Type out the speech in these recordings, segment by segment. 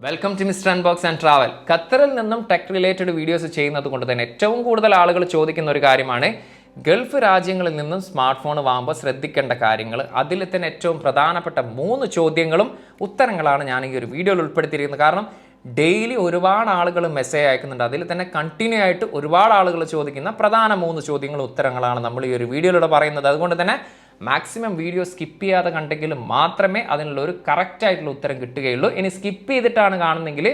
Welcome to Mister Unbox and Travel. ഖത്തറിൽ നിന്നും tech related videos ചെയ്യുന്നത് കൊണ്ട് തന്നെ ഏറ്റവും കൂടുതൽ ആളുകൾ ചോദിക്കുന്ന ഒരു കാര്യമാണ് ഗൾഫ് രാജ്യങ്ങളിൽ നിന്നും സ്മാർട്ട് ഫോൺ വാങ്ങുമ്പോൾ ശ്രദ്ധിക്കേണ്ട കാര്യങ്ങൾ. അതിൽ തന്നെ ഏറ്റവും പ്രധാനപ്പെട്ട 3 ചോദ്യങ്ങളും ഉത്തരങ്ങളാണ് ഞാൻ ഈ ഒരു വീഡിയോയിൽ ഉൾപ്പെടുത്തിയിരിക്കുന്നത്. കാരണം ഡെയിലി ഒരുപാട് ആളുകൾ മെസ്സേജ് അയക്കുന്നുണ്ട്. അതിൽ തന്നെ കണ്ടിന്യൂ ആയിട്ട് ഒരുപാട് ആളുകൾ ചോദിക്കുന്ന പ്രധാന 3 ചോദ്യങ്ങളും ഉത്തരങ്ങളാണ് നമ്മൾ ഈ ഒരു വീഡിയോയിലൂടെ പറയുന്നത്. അതുകൊണ്ട് തന്നെ മാക്സിമം വീഡിയോ സ്കിപ്പ് ചെയ്യാതെ കണ്ടെങ്കിൽ മാത്രമേ അതിനുള്ള ഒരു കറക്റ്റ് ആയിട്ടുള്ള ഉത്തരം കിട്ടുകയുള്ളൂ. ഇനി സ്കിപ്പ് ചെയ്തിട്ടാണ് കാണുന്നതെങ്കിൽ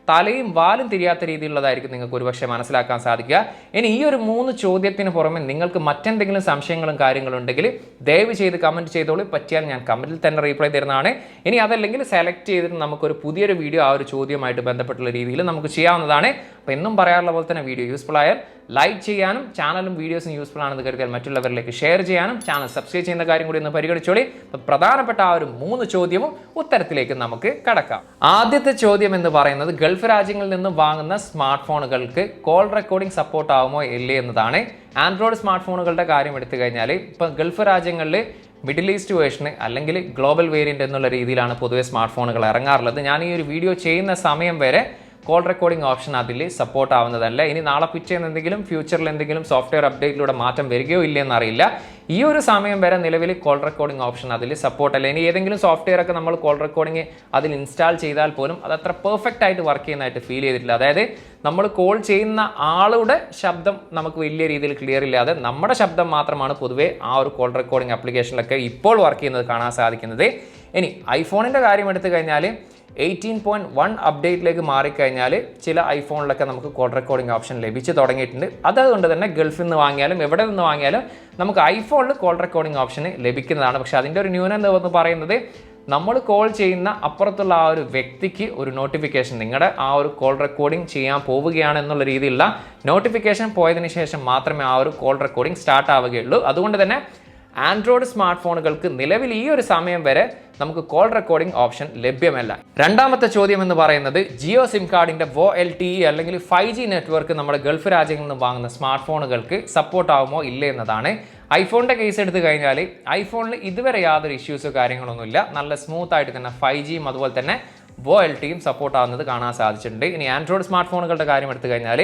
തലയും വാലും തിരിയാത്ത രീതിയിലുള്ളതായിരിക്കും നിങ്ങൾക്ക് ഒരുപക്ഷെ മനസ്സിലാക്കാൻ സാധിക്കുക. ഇനി ഈ ഒരു 3 ചോദ്യത്തിന് പുറമെ നിങ്ങൾക്ക് മറ്റെന്തെങ്കിലും സംശയങ്ങളും കാര്യങ്ങളും ഉണ്ടെങ്കിൽ ദയവ് ചെയ്ത് കമൻറ്റ് ചെയ്തോളൂ. പറ്റിയാൽ ഞാൻ കമൻറ്റിൽ തന്നെ റീപ്ലൈ തരുന്നതാണ്. ഇനി അതല്ലെങ്കിൽ സെലക്ട് ചെയ്തിട്ട് നമുക്കൊരു പുതിയൊരു വീഡിയോ ആ ഒരു ചോദ്യമായിട്ട് ബന്ധപ്പെട്ടുള്ള രീതിയിൽ നമുക്ക് ചെയ്യാവുന്നതാണ്. അപ്പോൾ എന്നും പറയാറുള്ള പോലെ തന്നെ വീഡിയോ യൂസ്ഫുൾ ആയാൽ ലൈക്ക് ചെയ്യാനും ചാനലും വീഡിയോസും യൂസ്ഫുൾ ആണെന്ന് കരുതിയാൽ മറ്റുള്ളവരിലേക്ക് ഷെയർ ചെയ്യാനും ചാനൽ സബ്സ്ക്രൈബ് ചെയ്യുന്ന കാര്യം കൂടി ഒന്ന് പരിഗണിച്ചോളി. പ്രധാനപ്പെട്ട ആ ഒരു 3 ചോദ്യവും ഉത്തരത്തിലേക്ക് നമുക്ക് കടക്കാം. ആദ്യത്തെ ചോദ്യം എന്ന് പറയുന്നത് ഗൾഫ് രാജ്യങ്ങളിൽ നിന്ന് വാങ്ങുന്ന സ്മാർട്ട് ഫോണുകൾക്ക് കോൾ റെക്കോർഡിംഗ് സപ്പോർട്ട് ആവുമോ ഇല്ലേ എന്നതാണ്. ആൻഡ്രോയിഡ് സ്മാർട്ട് ഫോണുകളുടെ കാര്യം എടുത്തു കഴിഞ്ഞാൽ ഇപ്പോൾ ഗൾഫ് രാജ്യങ്ങളിൽ മിഡിൽ ഈസ്റ്റ് വേർഷന് അല്ലെങ്കിൽ ഗ്ലോബൽ വേരിയൻ്റ് എന്നുള്ള രീതിയിലാണ് പൊതുവെ സ്മാർട്ട് ഫോണുകൾ ഇറങ്ങാറുള്ളത്. ഞാൻ ഈ ഒരു വീഡിയോ ചെയ്യുന്ന സമയം വരെ കോൾ റെക്കോർഡിംഗ് ഓപ്ഷൻ അതിൽ സപ്പോർട്ട് ആവുന്നതല്ല. ഇനി നാളെ പിറ്റേന്ന് എന്തെങ്കിലും ഫ്യൂച്ചറിൽ എന്തെങ്കിലും സോഫ്റ്റ്വെയർ അപ്ഡേറ്റിലൂടെ മാറ്റം വരികയോ ഇല്ലയെന്ന് അറിയില്ല. ഈ ഒരു സമയം വരെ നിലവിൽ കോൾ റെക്കോർഡിംഗ് ഓപ്ഷൻ അതിൽ സപ്പോർട്ട് അല്ല. ഇനി ഏതെങ്കിലും സോഫ്റ്റ്വെയർ ഒക്കെ നമ്മൾ കോൾ റെക്കോർഡിംഗ് അതിൽ ഇൻസ്റ്റാൾ ചെയ്താൽ പോലും അത് അത്ര പെർഫെക്റ്റ് ആയിട്ട് വർക്ക് ചെയ്യുന്നതായിട്ട് ഫീൽ ചെയ്തിട്ടില്ല. അതായത് നമ്മൾ കോൾ ചെയ്യുന്ന ആളുടെ ശബ്ദം നമുക്ക് വലിയ രീതിയിൽ ക്ലിയർ ഇല്ലാതെ നമ്മുടെ ശബ്ദം മാത്രമാണ് പൊതുവേ ആ ഒരു കോൾ റെക്കോർഡിംഗ് ആപ്ലിക്കേഷനിലൊക്കെ ഇപ്പോൾ വർക്ക് ചെയ്യുന്നത് കാണാൻ സാധിക്കുന്നത്. ഇനി ഐഫോണിൻ്റെ കാര്യം എടുത്തു കഴിഞ്ഞാൽ 18.1 അപ്ഡേറ്റിലേക്ക് മാറിക്കഴിഞ്ഞാൽ ചില ഐഫോണിലൊക്കെ നമുക്ക് കോൾ റെക്കോർഡിംഗ് ഓപ്ഷൻ ലഭിച്ചു തുടങ്ങിയിട്ടുണ്ട്. അതുകൊണ്ട് തന്നെ ഗൾഫിൽ നിന്ന് വാങ്ങിയാലും എവിടെ നിന്ന് വാങ്ങിയാലും നമുക്ക് ഐഫോണിൽ കോൾ റെക്കോർഡിംഗ് ഓപ്ഷൻ ലഭിക്കുന്നതാണ്. പക്ഷേ അതിൻ്റെ ഒരു ന്യൂനത എന്ന് പറയുന്നത് നമ്മൾ കോൾ ചെയ്യുന്ന അപ്പുറത്തുള്ള ആ ഒരു വ്യക്തിക്ക് ഒരു നോട്ടിഫിക്കേഷൻ നിങ്ങളുടെ ആ ഒരു കോൾ റെക്കോർഡിംഗ് ചെയ്യാൻ പോവുകയാണ് എന്നുള്ള രീതിയിലുള്ള നോട്ടിഫിക്കേഷൻ പോയതിനു ശേഷം മാത്രമേ ആ ഒരു കോൾ റെക്കോർഡിംഗ് സ്റ്റാർട്ട് ആവുകയുള്ളൂ. അതുകൊണ്ട് തന്നെ ആൻഡ്രോയിഡ് സ്മാർട്ട് ഫോണുകൾക്ക് നിലവിൽ ഈ ഒരു സമയം വരെ നമുക്ക് കോൾ റെക്കോർഡിംഗ് ഓപ്ഷൻ ലഭ്യമല്ല. രണ്ടാമത്തെ ചോദ്യം എന്ന് പറയുന്നത് ജിയോ സിം കാർഡിൻ്റെ LTE അല്ലെങ്കിൽ 5G നെറ്റ്വർക്ക് നമ്മുടെ ഗൾഫ് രാജ്യങ്ങളിൽ നിന്ന് വാങ്ങുന്ന സ്മാർട്ട് ഫോണുകൾക്ക് സപ്പോർട്ട് ആവുമോ ഇല്ലേ എന്നതാണ്. ഐഫോണിൻ്റെ കേസ് എടുത്തു കഴിഞ്ഞാൽ ഐഫോണിൽ ഇതുവരെ യാതൊരു ഇഷ്യൂസോ കാര്യങ്ങളൊന്നുമില്ല. നല്ല സ്മൂത്ത് ആയിട്ട് തന്നെ 5Gയും അതുപോലെ തന്നെ LTEയും സപ്പോർട്ട് ആവുന്നത് കാണാൻ സാധിച്ചിട്ടുണ്ട്. ഇനി ആൻഡ്രോയിഡ് സ്മാർട്ട് ഫോണുകളുടെ കാര്യം എടുത്തു കഴിഞ്ഞാൽ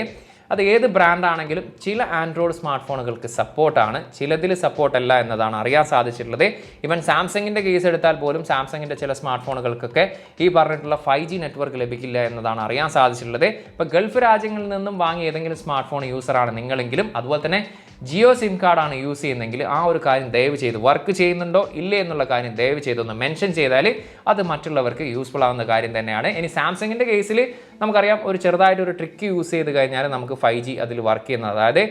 അത് ഏത് ബ്രാൻഡാണെങ്കിലും ചില ആൻഡ്രോയിഡ് സ്മാർട്ട് ഫോണുകൾക്ക് സപ്പോർട്ടാണ്, ചിലതിൽ സപ്പോർട്ടല്ല എന്നതാണ് അറിയാൻ സാധിച്ചിട്ടുള്ളത്. ഈവൻ സാംസങ്ങിൻ്റെ കേസ് എടുത്താൽ പോലും സാംസങ്ങിൻ്റെ ചില സ്മാർട്ട് ഫോണുകൾക്കൊക്കെ ഈ പറഞ്ഞിട്ടുള്ള 5G നെറ്റ്വർക്ക് ലഭിക്കില്ല എന്നതാണ് അറിയാൻ സാധിച്ചിട്ടുള്ളത്. ഇപ്പോൾ ഗൾഫ് രാജ്യങ്ങളിൽ നിന്നും വാങ്ങിയ ഏതെങ്കിലും സ്മാർട്ട് ഫോൺ യൂസറാണ് നിങ്ങളെങ്കിലും അതുപോലെ തന്നെ ജിയോ സിം കാർഡാണ് യൂസ് ചെയ്യുന്നതെങ്കിൽ ആ ഒരു കാര്യം ദയവ് ചെയ്ത് വർക്ക് ചെയ്യുന്നുണ്ടോ ഇല്ലേ എന്നുള്ള കാര്യം ദയവ് ചെയ്തൊന്ന് മെൻഷൻ ചെയ്താൽ അത് മറ്റുള്ളവർക്ക് യൂസ്ഫുൾ ആവുന്ന കാര്യം തന്നെയാണ്. ഇനി സാംസങ്ങിൻ്റെ കേസിൽ നമുക്കറിയാം ഒരു ചെറുതായിട്ടൊരു ട്രിക്ക് യൂസ് ചെയ്ത് കഴിഞ്ഞാൽ നമുക്ക് 5G അതിൽ വർക്ക് ചെയ്യുന്നത്. അതായത്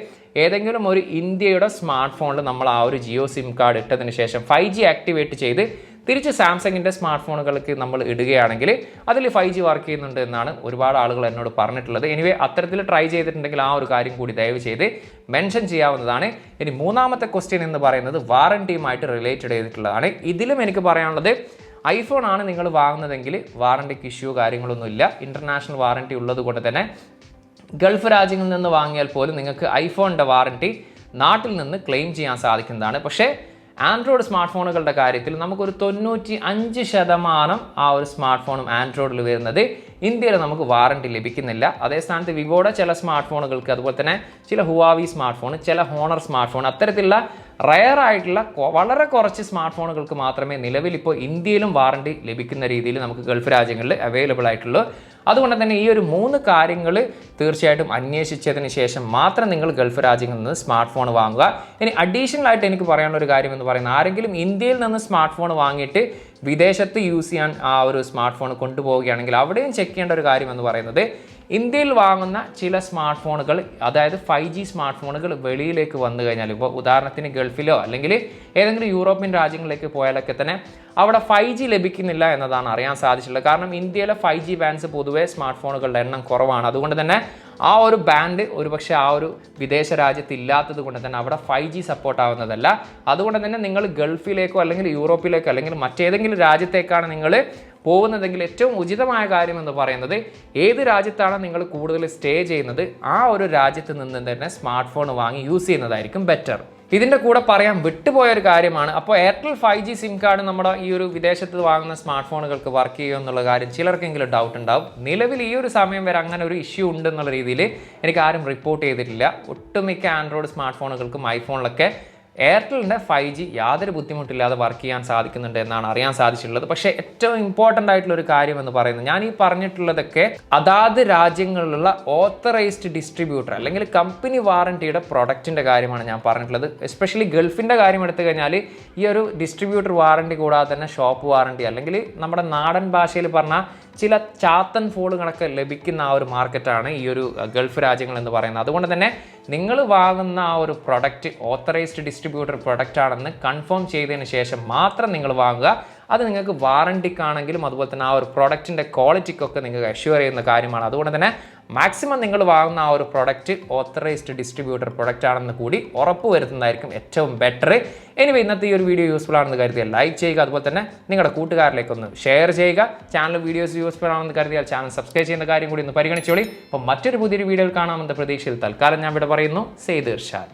ഏതെങ്കിലും ഒരു ഇന്ത്യയുടെ സ്മാർട്ട് ഫോണിൽ നമ്മൾ ആ ഒരു ജിയോ സിം കാർഡ് ഇട്ടതിന് ശേഷം 5G ആക്ടിവേറ്റ് ചെയ്ത് തിരിച്ച് സാംസങ്ങിൻ്റെ സ്മാർട്ട് ഫോണുകൾക്ക് നമ്മൾ ഇടുകയാണെങ്കിൽ അതിൽ 5G വർക്ക് ചെയ്യുന്നുണ്ട് എന്നാണ് ഒരുപാട് ആളുകൾ എന്നോട് പറഞ്ഞിട്ടുള്ളത്. എനിവേ അത്തരത്തിൽ ട്രൈ ചെയ്തിട്ടുണ്ടെങ്കിൽ ആ ഒരു കാര്യം കൂടി ദയവ് ചെയ്ത് മെൻഷൻ ചെയ്യാവുന്നതാണ്. ഇനി മൂന്നാമത്തെ ക്വസ്റ്റ്യൻ എന്ന് പറയുന്നത് വാറണ്ടിയുമായിട്ട് റിലേറ്റഡ് ചെയ്തിട്ടുള്ളതാണ്. ഇതിലും എനിക്ക് പറയാനുള്ളത് ഐഫോൺ ആണ് നിങ്ങൾ വാങ്ങുന്നതെങ്കിൽ വാറണ്ടിക്ക് ഇഷ്യൂ കാര്യങ്ങളൊന്നുമില്ല. ഇൻ്റർനാഷണൽ വാറണ്ടി ഉള്ളത് കൊണ്ട് തന്നെ ഗൾഫ് രാജ്യങ്ങളിൽ നിന്ന് വാങ്ങിയാൽ പോലും നിങ്ങൾക്ക് ഐഫോണിൻ്റെ വാറണ്ടി നാട്ടിൽ നിന്ന് ക്ലെയിം ചെയ്യാൻ സാധിക്കുന്നതാണ്. പക്ഷേ ആൻഡ്രോയിഡ് സ്മാർട്ട് ഫോണുകളുടെ കാര്യത്തിൽ നമുക്കൊരു 95% ആ ഒരു സ്മാർട്ട് ഫോണും ആൻഡ്രോയിഡിൽ വരുന്നത് ഇന്ത്യയിൽ നമുക്ക് വാറണ്ടി ലഭിക്കുന്നില്ല. അതേ സ്ഥാനത്ത് വിവോയുടെ ചില സ്മാർട്ട് ഫോണുകൾക്ക് അതുപോലെ തന്നെ ചില ഹുവാവി സ്മാർട്ട് ഫോൺ, ചില ഹോണർ സ്മാർട്ട് ഫോൺ, അത്തരത്തിലുള്ള റയർ ആയിട്ടുള്ള വളരെ കുറച്ച് സ്മാർട്ട് ഫോണുകൾക്ക് മാത്രമേ നിലവിൽ ഇപ്പോൾ ഇന്ത്യയിലും വാറണ്ടി ലഭിക്കുന്ന രീതിയിൽ നമുക്ക് ഗൾഫ് രാജ്യങ്ങളിൽ അവൈലബിൾ ആയിട്ടുള്ളൂ. അതുകൊണ്ട് തന്നെ ഈ ഒരു 3 കാര്യങ്ങൾ തീർച്ചയായിട്ടും അന്വേഷിച്ചതിന് ശേഷം മാത്രം നിങ്ങൾ ഗൾഫ് രാജ്യങ്ങളിൽ നിന്ന് സ്മാർട്ട് ഫോൺ വാങ്ങുക. ഇനി അഡീഷണൽ ആയിട്ട് എനിക്ക് പറയാനുള്ള ഒരു കാര്യം എന്ന് പറയുന്നത് ആരെങ്കിലും ഇന്ത്യയിൽ നിന്ന് സ്മാർട്ട് ഫോൺ വാങ്ങിയിട്ട് വിദേശത്ത് യൂസ് ചെയ്യാൻ ആ ഒരു സ്മാർട്ട് ഫോൺ കൊണ്ടുപോവുകയാണെങ്കിൽ അവിടെയും ചെക്ക് ചെയ്യേണ്ട ഒരു കാര്യം എന്ന് പറയുന്നത് ഇന്ത്യയിൽ വാങ്ങുന്ന ചില സ്മാർട്ട് ഫോണുകൾ അതായത് 5G സ്മാർട്ട് ഫോണുകൾ വെളിയിലേക്ക് വന്നു കഴിഞ്ഞാൽ ഇപ്പോൾ ഉദാഹരണത്തിന് ഗൾഫിലോ അല്ലെങ്കിൽ ഏതെങ്കിലും യൂറോപ്യൻ രാജ്യങ്ങളിലേക്ക് പോയാലൊക്കെ തന്നെ അവിടെ 5G ലഭിക്കുന്നില്ല എന്നതാണ് അറിയാൻ സാധിച്ചിട്ടുള്ളത്. കാരണം ഇന്ത്യയിലെ 5G ബാൻഡ്സ് പൊതുവേ സ്മാർട്ട് ഫോണുകളുടെ എണ്ണം കുറവാണ്. അതുകൊണ്ട് തന്നെ ആ ഒരു ബാൻഡ് ഒരുപക്ഷെ ആ ഒരു വിദേശ രാജ്യത്ത് ഇല്ലാത്തത് കൊണ്ട് തന്നെ അവിടെ 5G സപ്പോർട്ട് ആവുന്നതല്ല. അതുകൊണ്ട് തന്നെ നിങ്ങൾ ഗൾഫിലേക്കോ അല്ലെങ്കിൽ യൂറോപ്പിലേക്കോ അല്ലെങ്കിൽ മറ്റേതെങ്കിലും രാജ്യത്തേക്കാണ് നിങ്ങൾ പോകുന്നതെങ്കിൽ ഏറ്റവും ഉചിതമായ കാര്യം എന്ന് പറയുന്നത് ഏത് രാജ്യത്താണ് നിങ്ങൾ കൂടുതൽ സ്റ്റേ ചെയ്യുന്നത് ആ ഒരു രാജ്യത്ത് നിന്ന് തന്നെ സ്മാർട്ട് ഫോൺ വാങ്ങി യൂസ് ചെയ്യുന്നതായിരിക്കും ബെറ്റർ. ഇതിൻ്റെ കൂടെ പറയാൻ വിട്ടുപോയ ഒരു കാര്യമാണ്. അപ്പോൾ എയർടെൽ 5G സിം കാർഡ് നമ്മുടെ ഈ ഒരു വിദേശത്ത് വാങ്ങുന്ന സ്മാർട്ട് ഫോണുകൾക്ക് വർക്ക് ചെയ്യുമോ എന്നുള്ള കാര്യം ചിലർക്കെങ്കിലും ഡൗട്ട് ഉണ്ടാവും. നിലവിൽ ഈ ഒരു സമയം വരെ അങ്ങനെ ഒരു ഇഷ്യൂ ഉണ്ടെന്നുള്ള രീതിയിൽ എനിക്ക് ആരും റിപ്പോർട്ട് ചെയ്തിട്ടില്ല. ഒട്ടുമിക്ക ആൻഡ്രോയിഡ് സ്മാർട്ട് ഫോണുകൾക്കും ഐഫോണിലൊക്കെ എയർടെലിൻ്റെ 5G യാതൊരു ബുദ്ധിമുട്ടില്ലാതെ വർക്ക് ചെയ്യാൻ സാധിക്കുന്നുണ്ട് എന്നാണ് അറിയാൻ സാധിച്ചിട്ടുള്ളത്. പക്ഷേ ഏറ്റവും ഇമ്പോർട്ടൻ്റ് ആയിട്ടുള്ള ഒരു കാര്യം എന്ന് പറയുന്നത്, ഞാൻ ഈ പറഞ്ഞിട്ടുള്ളതൊക്കെ അതാത് രാജ്യങ്ങളിലുള്ള ഓത്തറൈസ്ഡ് ഡിസ്ട്രിബ്യൂട്ടർ അല്ലെങ്കിൽ കമ്പനി വാറണ്ടിയുടെ പ്രൊഡക്റ്റിൻ്റെ കാര്യമാണ് ഞാൻ പറഞ്ഞിട്ടുള്ളത്. എസ്പെഷ്യലി ഗൾഫിൻ്റെ കാര്യം എടുത്തു കഴിഞ്ഞാൽ ഈ ഒരു ഡിസ്ട്രിബ്യൂട്ടർ വാറണ്ടി കൂടാതെ തന്നെ ഷോപ്പ് വാറണ്ടി, അല്ലെങ്കിൽ നമ്മുടെ നാടൻ ഭാഷയിൽ പറഞ്ഞാൽ ചില ചാത്തൻ ഫോണുകളൊക്കെ ലഭിക്കുന്ന ആ ഒരു മാർക്കറ്റാണ് ഈ ഒരു ഗൾഫ് രാജ്യങ്ങൾ എന്ന് പറയുന്നത്. അതുകൊണ്ട് തന്നെ നിങ്ങൾ വാങ്ങുന്ന ആ ഒരു പ്രൊഡക്റ്റ് ഓത്തറൈസ്ഡ് ഡിസ്ട്രിബ്യൂട്ടർ പ്രൊഡക്റ്റ് ആണെന്ന് കൺഫേം ചെയ്തതിന് ശേഷം മാത്രം നിങ്ങൾ വാങ്ങുക. അത് നിങ്ങൾക്ക് വാറണ്ടിക്കാണെങ്കിലും അതുപോലെ തന്നെ ആ ഒരു പ്രൊഡക്റ്റിൻ്റെ ക്വാളിറ്റിക്കൊക്കെ നിങ്ങൾക്ക് അഷ്യൂർ ചെയ്യുന്ന കാര്യമാണ്. അതുകൊണ്ട് തന്നെ മാക്സിമം നിങ്ങൾ വാങ്ങുന്ന ആ ഒരു പ്രൊഡക്റ്റ് ഓത്തറൈസ്ഡ് ഡിസ്ട്രിബ്യൂട്ടർ പ്രൊഡക്റ്റ് ആണെന്ന് കൂടി ഉറപ്പ് വരുത്തുന്നതായിരിക്കും ഏറ്റവും ബെറ്റർ. എനിവേ ഇന്നത്തെ ഈ ഒരു വീഡിയോ യൂസ്ഫുൾ ആണെന്ന് കരുതിയാൽ ലൈക്ക് ചെയ്യുക, അതുപോലെ തന്നെ നിങ്ങളുടെ കൂട്ടുകാരിലേക്കൊന്ന് ഷെയർ ചെയ്യുക. ചാനൽ വീഡിയോസ് യൂസ്ഫുൾ ആണെന്ന് കരുതിയാൽ ചാനൽ സബ്സ്ക്രൈബ് ചെയ്യുന്ന കാര്യം കൂടി ഒന്ന് പരിഗണിച്ചോളി. അപ്പോൾ മറ്റൊരു പുതിയൊരു വീഡിയോയിൽ കാണാമെന്ന പ്രതീക്ഷയിൽ തൽക്കാലം ഞാൻ ഇവിടെ പറയുന്നു. സെയ്ദ് ഇർഷാദ്.